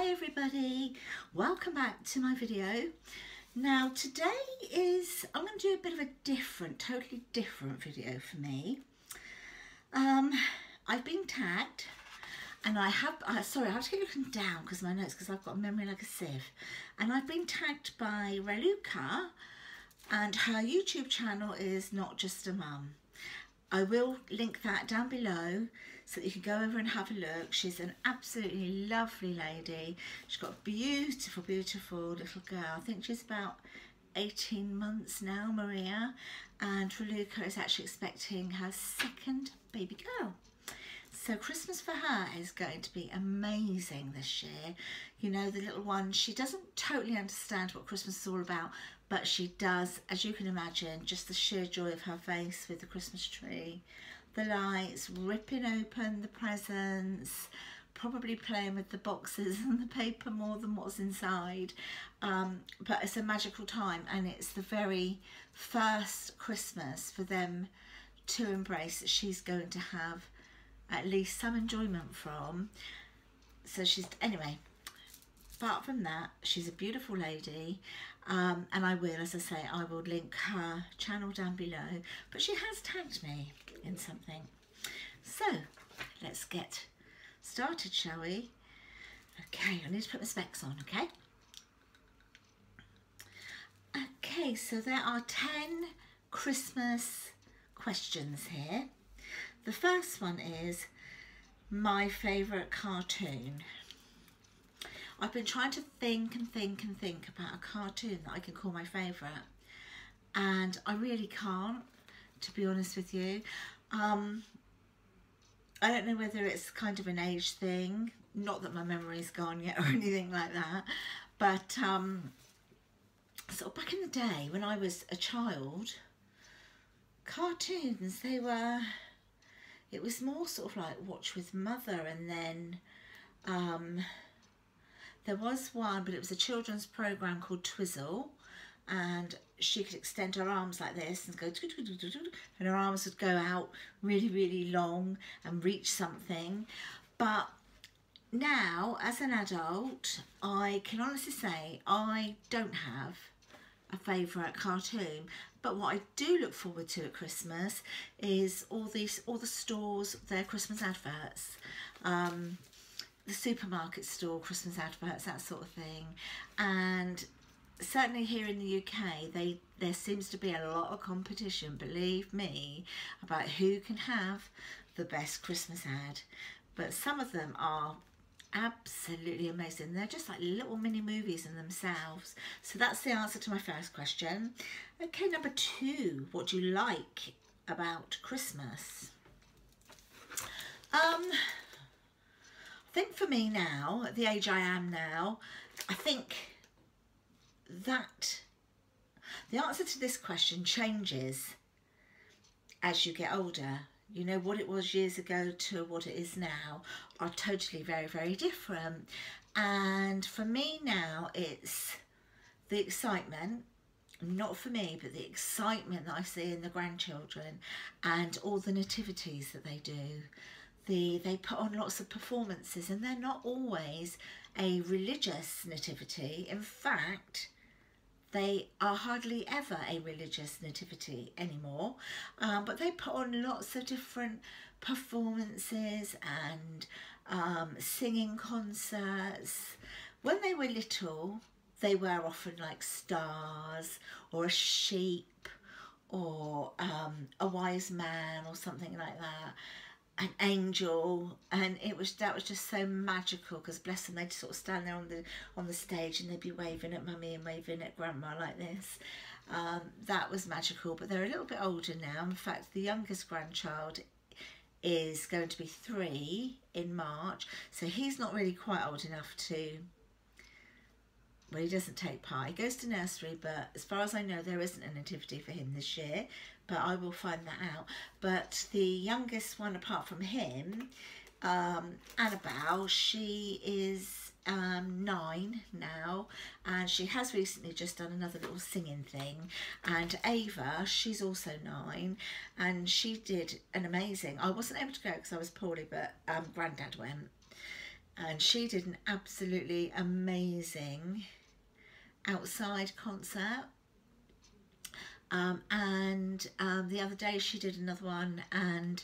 Hi everybody, welcome back to my video. Now today I'm going to do a bit of a totally different video for me. I've been tagged and I have to keep looking down because my notes, because I've got a memory like a sieve, and I've been tagged by Raluca, and her YouTube channel is Not Just a Mum. I will link that down below so that you can go over and have a look. She's an absolutely lovely lady. She's got a beautiful, beautiful little girl. I think she's about 18 months now, Maria, and Raluca is actually expecting her second baby girl. So Christmas for her is going to be amazing this year. You know, the little one, she doesn't totally understand what Christmas is all about, but she does, as you can imagine, just the sheer joy of her face with the Christmas tree, the lights, ripping open the presents, probably playing with the boxes and the paper more than what's inside. But it's a magical time, and it's the very first Christmas for them to embrace that she's going to have at least some enjoyment from. So anyway, apart from that, she's a beautiful lady, and I will, as I say, I will link her channel down below, but she has tagged me in something. So let's get started, shall we? Okay, I need to put my specs on, okay? Okay, so there are 10 Christmas questions here. The first one is my favourite cartoon. I've been trying to think about a cartoon that I can call my favourite, and I really can't, to be honest with you. I don't know whether it's kind of an age thing, not that my memory's gone yet or anything like that, but sort of back in the day when I was a child, cartoons, it was more sort of like Watch with Mother, and then there was one, but it was a children's programme called Twizzle, and she could extend her arms like this and go, and her arms would go out really, really long and reach something. But now, as an adult, I can honestly say I don't have a favourite cartoon, but what I do look forward to at Christmas is all the stores, their Christmas adverts, the supermarket store Christmas adverts, that sort of thing. And certainly here in the UK, there seems to be a lot of competition, believe me, about who can have the best Christmas ad. But some of them are absolutely amazing. They're just like little mini movies in themselves. So that's the answer to my first question. Okay, number 2, what do you like about Christmas? I think for me now, at the age I am now, I think that the answer to this question changes as you get older. You know, what it was years ago to what it is now are totally very, very different. And for me now, it's the excitement, not for me, but the excitement that I see in the grandchildren and all the nativities that they do. They put on lots of performances, and they're not always a religious nativity. In fact, they are hardly ever a religious nativity anymore, but they put on lots of different performances and singing concerts. When they were little, they were often like stars or a sheep or a wise man or something like that, an angel, and that was just so magical, because bless them, they'd sort of stand there on the stage and they'd be waving at mummy and waving at grandma like this. That was magical. But they're a little bit older now. In fact, the youngest grandchild is going to be 3 in March, so he's not really quite old enough to, well, he doesn't take part. He goes to nursery, but as far as I know, there isn't a nativity for him this year, but I will find that out. But the youngest one, apart from him, Annabelle, she is 9 now, and she has recently just done another little singing thing. And Ava, she's also 9, and she did an amazing, I wasn't able to go because I was poorly, but Grandad went. and she did an absolutely amazing outside concert. The other day she did another one and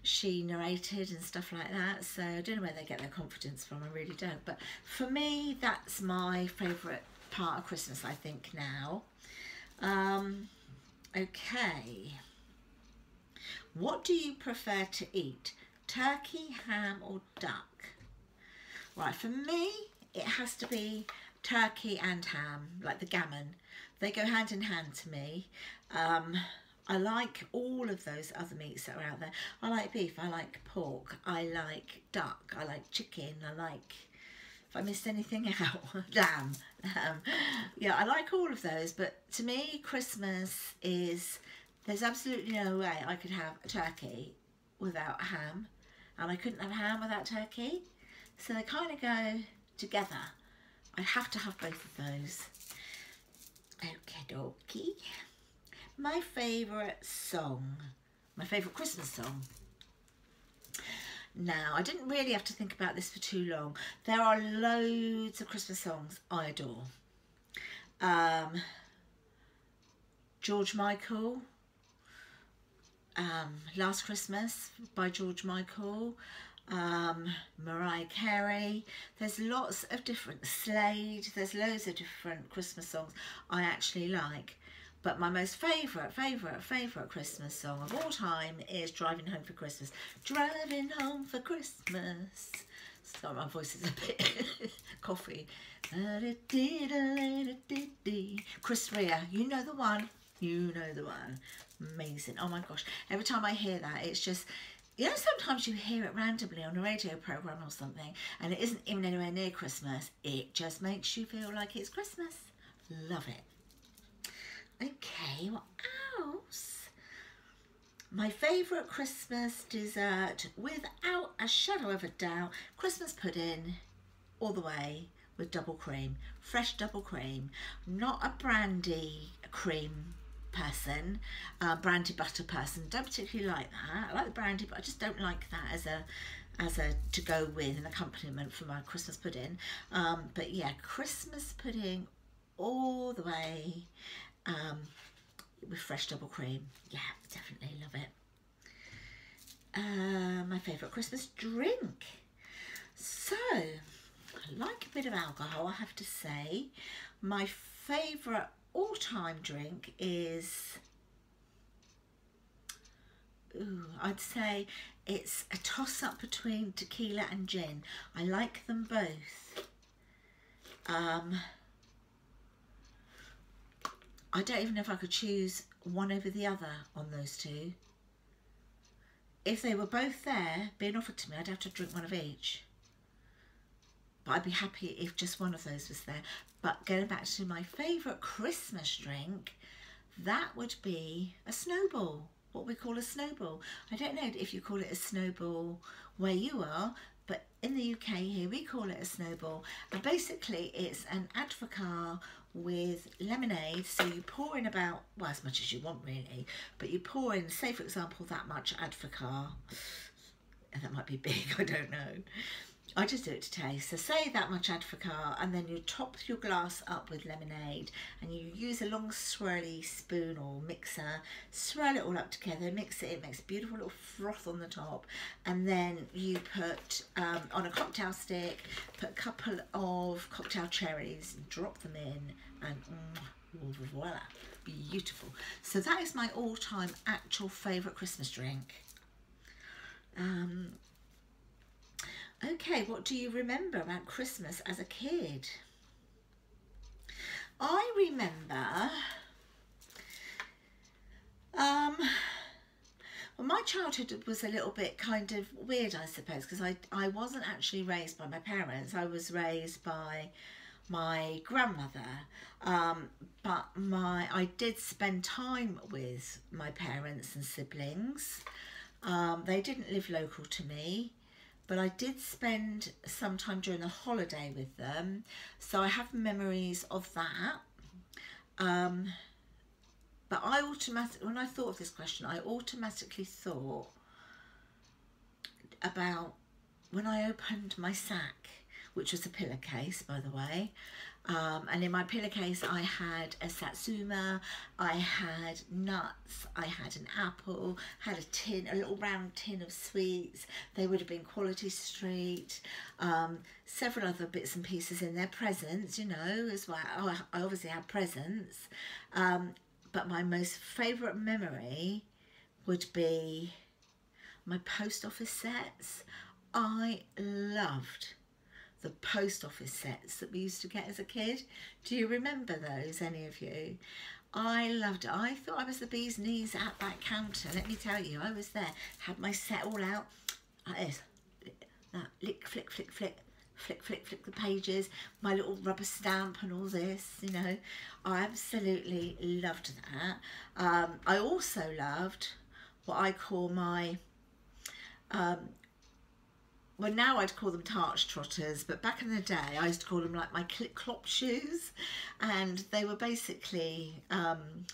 she narrated and stuff like that, so I don't know where they get their confidence from, I really don't. But for me, that's my favourite part of Christmas, I think, now. Okay, what do you prefer to eat? Turkey, ham or duck? Right, for me, it has to be turkey and ham, like the gammon. They go hand in hand to me. I like all of those other meats that are out there. I like beef, I like pork, I like duck, I like chicken, I like, if I missed anything out, lamb. Yeah, I like all of those, but to me, Christmas is, there's absolutely no way I could have a turkey without ham, and I couldn't have ham without turkey. So they kind of go together. I have to have both of those. Okie dokie. My favourite song, my favourite Christmas song. Now, I didn't really have to think about this for too long. There are loads of Christmas songs I adore. George Michael, Last Christmas by George Michael, Mariah Carey. There's lots of different, Slade, there's loads of different Christmas songs I actually like. But my most favourite Christmas song of all time is Driving Home for Christmas. Driving home for Christmas. Sorry, my voice is a bit coffee. Chris Rea, you know the one. You know the one. Amazing. Oh my gosh. Every time I hear that, it's just, you know, sometimes you hear it randomly on a radio programme or something, and it isn't even anywhere near Christmas. It just makes you feel like it's Christmas. Love it. Okay, what else? My favourite Christmas dessert, without a shadow of a doubt, Christmas pudding all the way with double cream, fresh double cream. Not a brandy cream person, brandy butter person. Don't particularly like that. I like the brandy, but I just don't like that as a to go with an accompaniment for my Christmas pudding. But yeah, Christmas pudding all the way. With fresh double cream. Yeah, definitely love it. My favourite Christmas drink. So, I like a bit of alcohol, I have to say. My favourite all-time drink is, I'd say it's a toss-up between tequila and gin. I like them both. I don't even know if I could choose one over the other on those two. If they were both there, being offered to me, I'd have to drink one of each. But I'd be happy if just one of those was there. But going back to my favourite Christmas drink, that would be a snowball. What we call a snowball. I don't know if you call it a snowball where you are, but in the UK here we call it a snowball. And basically it's an advocaat with lemonade, so you pour in about, well, as much as you want really, but you pour in, say for example, that much advocaat, and that might be big, I don't know. I just do it to taste. So say that much advocaat, and then you top your glass up with lemonade, and you use a long swirly spoon or mixer, swirl it all up together, mix it, it makes a beautiful little froth on the top, and then you put on a cocktail stick, put a couple of cocktail cherries, drop them in, and voila, beautiful. So that is my all-time actual favourite Christmas drink. Okay, what do you remember about Christmas as a kid? I remember, well, my childhood was a little bit kind of weird, I suppose, because I wasn't actually raised by my parents. I was raised by my grandmother, but I did spend time with my parents and siblings. They didn't live local to me, but I did spend some time during the holiday with them, so I have memories of that. But I automatically, when I thought of this question, I automatically thought about when I opened my sack which was a pillowcase, by the way. And in my pillowcase I had a satsuma, I had nuts, I had an apple, had a little round tin of sweets. They would have been Quality Street, several other bits and pieces in there, presents, you know, as well. I obviously had presents, but my most favourite memory would be my post office sets. I loved the post office sets that we used to get as a kid. Do you remember those, any of you? I loved it. I thought I was the bee's knees at that counter. Let me tell you, I was there, had my set all out. Lick, flick, flick, flick, flick, flick, flick the pages, my little rubber stamp and all this, you know. I absolutely loved that. I also loved what I call my well, now I'd call them tarch trotters, but back in the day I used to call them like my clip-clop shoes, and they were basically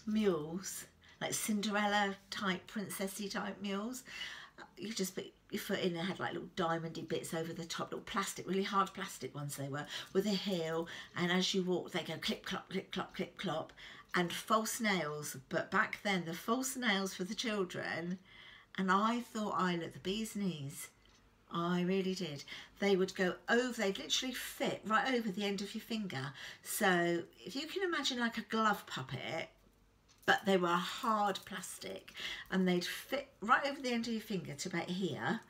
mules, like Cinderella type, princessy type mules. You just put your foot in, they had like little diamondy bits over the top, little plastic, really hard plastic ones they were, with a heel, and as you walk they go clip-clop, clip-clop, clip-clop, and false nails. But back then the false nails for the children, and I thought I looked the bee's knees. I really did. They would go over, they'd literally fit right over the end of your finger. So if you can imagine like a glove puppet, but they were hard plastic, and they'd fit right over the end of your finger to about here.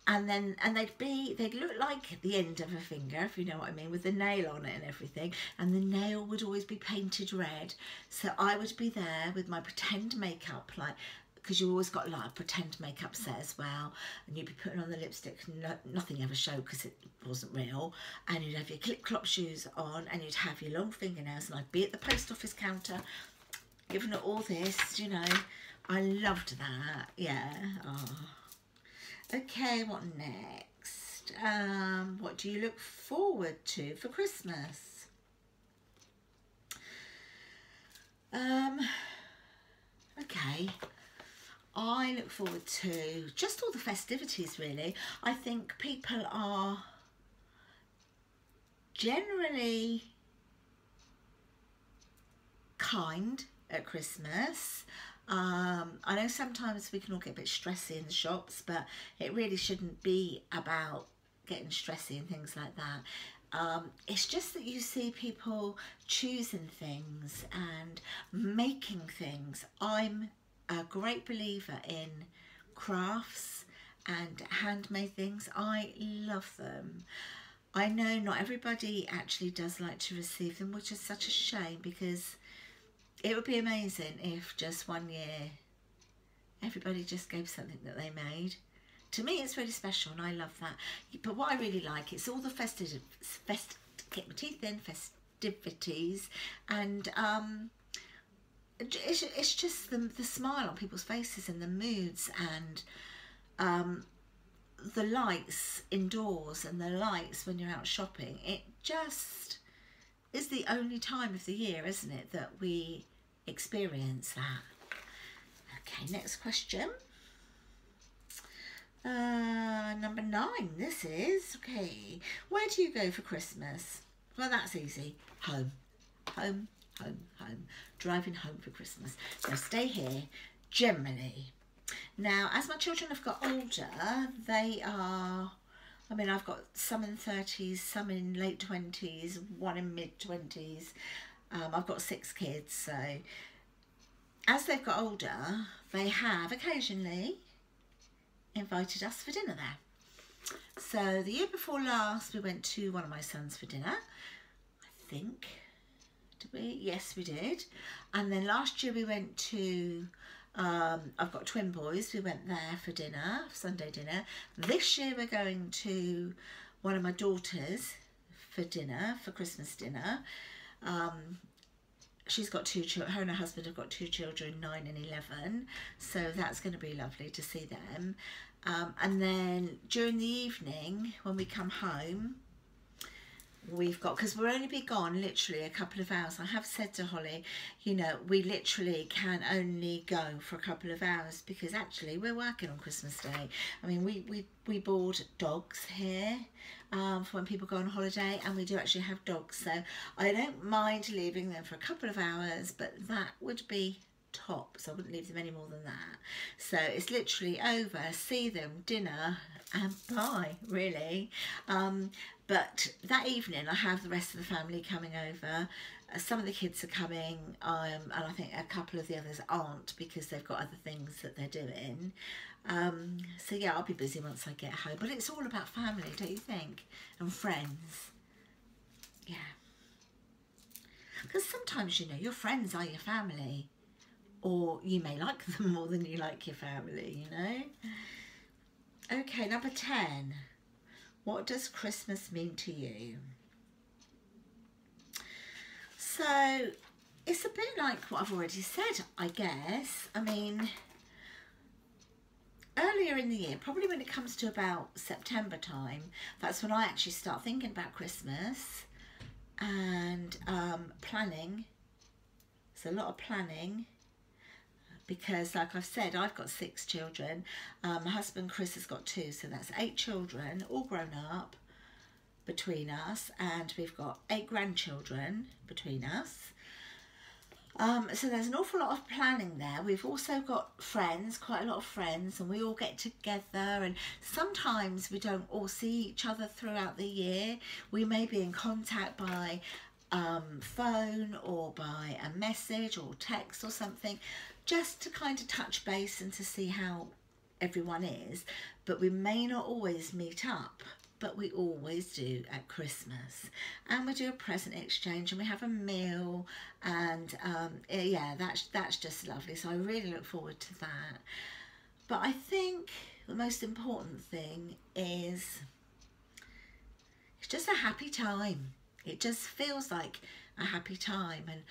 And then, they'd look like the end of a finger, if you know what I mean, with the nail on it and everything. And the nail would always be painted red. So I would be there with my pretend makeup, like, because you always got a lot of pretend makeup set as well, and you'd be putting on the lipstick, nothing ever showed because it wasn't real, and you'd have your clip-clop shoes on, and you'd have your long fingernails, and I'd be at the post office counter giving it all this, you know. I loved that, yeah. Oh. Okay, what next? What do you look forward to for Christmas? Okay. I look forward to just all the festivities, really. I think people are generally kind at Christmas. I know sometimes we can all get a bit stressy in the shops, but it really shouldn't be about getting stressy and things like that. It's just that you see people choosing things and making things. I'm a great believer in crafts and handmade things. I love them. I know not everybody actually does like to receive them, which is such a shame, because it would be amazing if just one year everybody just gave something that they made. To me it's really special and I love that. But what I really like, it's all the festivities, and it's just the smile on people's faces and the moods, and the lights indoors and the lights when you're out shopping. It just is the only time of the year, isn't it, that we experience that. Okay, next question. Number 9, this is, okay, where do you go for Christmas? Well, that's easy. Home. Home, home, home. Driving home for Christmas. Now, stay here, generally. Now, as my children have got older, they are, I mean, I've got some in 30s, some in late 20s, one in mid 20s. I've got 6 kids, so as they've got older, they have occasionally invited us for dinner there. So the year before last, we went to one of my sons for dinner, I think. Did we? Yes, we did. And then last year we went to, I've got twin boys, we went there for dinner, Sunday dinner. This year we're going to one of my daughters for dinner, for Christmas dinner. She's got 2 children, her and her husband have got 2 children, 9 and 11, so that's going to be lovely to see them. And then during the evening when we come home, we've got, because we'll only be gone literally a couple of hours. I have said to Holly, you know, we literally can only go for a couple of hours because actually we're working on Christmas Day. I mean, we board dogs here for when people go on holiday, and we do actually have dogs, so I don't mind leaving them for a couple of hours, but that would be tops. I wouldn't leave them any more than that. So it's literally over, see them, dinner, and bye, really. But that evening I have the rest of the family coming over. Some of the kids are coming, and I think a couple of the others aren't because they've got other things that they're doing. So yeah, I'll be busy once I get home, but it's all about family, don't you think? And friends. Yeah. Because sometimes, you know, your friends are your family, or you may like them more than you like your family, you know. Okay, number 10. What does Christmas mean to you? So it's a bit like what I've already said, I guess. I mean, earlier in the year, probably when it comes to about September time, that's when I actually start thinking about Christmas and planning. There's a lot of planning. Because like I've said, I've got 6 children. My husband Chris has got 2, so that's 8 children, all grown up between us, and we've got 8 grandchildren between us. So there's an awful lot of planning there. We've also got friends, quite a lot of friends, and we all get together, and sometimes we don't all see each other throughout the year. We may be in contact by phone or by a message or text or something, just to kind of touch base and to see how everyone is, but we may not always meet up, but we always do at Christmas, and we do a present exchange and we have a meal, and yeah, that's just lovely. So I really look forward to that. But I think the most important thing is it's just a happy time. It just feels like a happy time, and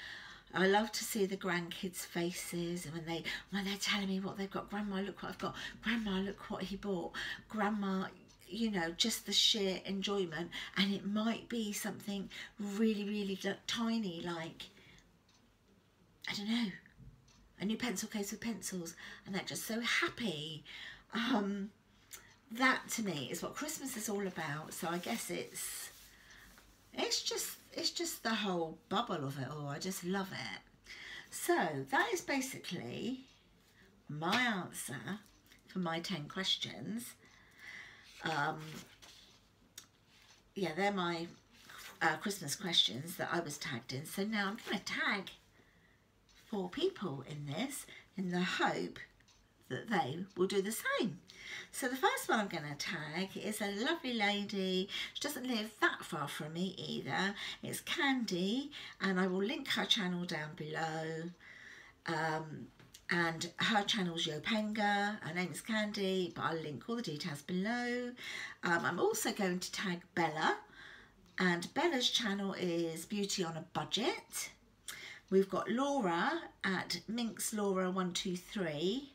I love to see the grandkids' faces, and when they're telling me what they've got. Grandma, look what I've got. Grandma, look what he bought. Grandma, you know, just the sheer enjoyment. And it might be something really, really tiny, like, I don't know, a new pencil case with pencils, and they're just so happy. That to me is what Christmas is all about. So I guess it's just the whole bubble of it all. I just love it. So that is basically my answer for my 10 questions. Yeah, they're my Christmas questions that I was tagged in. So now I'm going to tag 4 people in this in the hope that they will do the same. So the first one I'm going to tag is a lovely lady. She doesn't live that far from me either. It's Candy, and I will link her channel down below. And her channel's Yopenga. Her name is Candy, but I'll link all the details below. I'm also going to tag Bella, and Bella's channel is Beauty on a Budget. We've got Laura at Minx Laura 123.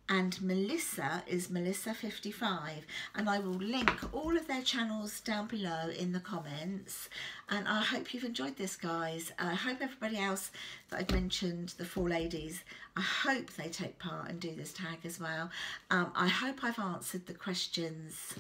And Melissa is Melissa55, and I will link all of their channels down below in the comments. And I hope you've enjoyed this, guys. I hope everybody else that I've mentioned, the 4 ladies, I hope they take part and do this tag as well. I hope I've answered the questions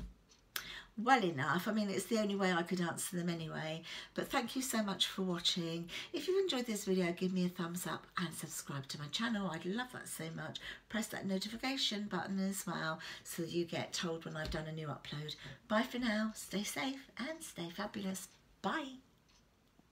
well enough. I mean, it's the only way I could answer them anyway. But thank you so much for watching. If you've enjoyed this video, give me a thumbs up and subscribe to my channel. I'd love that so much. Press that notification button as well so that you get told when I've done a new upload. Bye for now. Stay safe and stay fabulous. Bye.